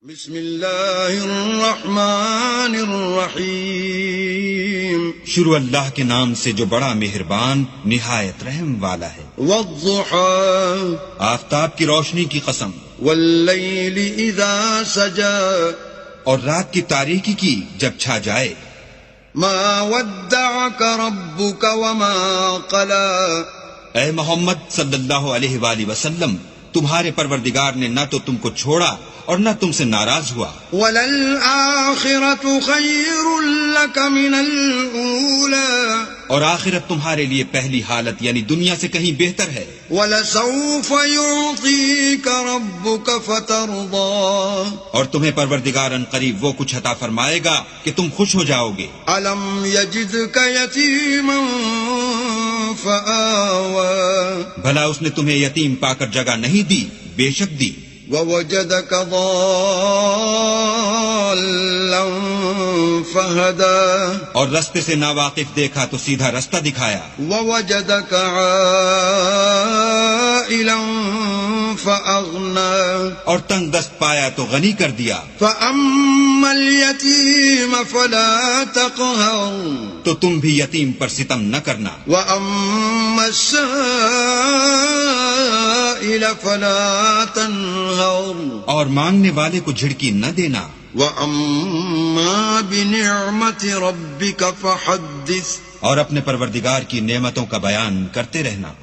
بسم اللہ الرحمن الرحیم شروع اللہ کے نام سے جو بڑا مہربان نہایت رحم والا ہے۔ والضحى آفتاب کی روشنی کی قسم، واللیل اذا سجا اور رات کی تاریکی کی جب چھا جائے۔ ما ودعك ربك وما قلى اے محمد صلی اللہ علیہ وآلہ وسلم، تمہارے پروردگار نے نہ تو تم کو چھوڑا اور نہ تم سے ناراض ہوا۔ وَلَلْآخِرَةُ خَيْرٌ لَكَ مِنَ الْأُولَى اور آخرت تمہارے لیے پہلی حالت یعنی دنیا سے کہیں بہتر ہے۔ وَلَسَوْفَ يُعْطِيكَ رَبُّكَ فَتَرْضَى اور تمہیں پروردگار ان قریب وہ کچھ عطا فرمائے گا کہ تم خوش ہو جاؤ گے۔ أَلَمْ يَجِدْكَ يَتِيمًا فَآوَى بھلا اس نے تمہیں یتیم پا کر جگہ نہیں دی؟ بے شک دی۔ وَوَجَدَكَ ضَالًّا فَهَدَى اور رستے سے ناواقف دیکھا تو سیدھا رستہ دکھایا۔ وَوَجَدَكَ عَائِلًا فَأَغْنَى اور تنگ دست پایا تو غنی کر دیا۔ فَأَمَّا الْيَتِيمَ فَلَا تَقْهَرْ تو تم بھی یتیم پر ستم نہ کرنا۔ وَأَمَّا السَّائِلَ فَلَا تَنْهَرْ اور مانگنے والے کو جھڑکی نہ دینا۔ وَأَمَّا بِنِعْمَةِ رَبِّكَ فَحَدِّثْ اور اپنے پروردگار کی نعمتوں کا بیان کرتے رہنا۔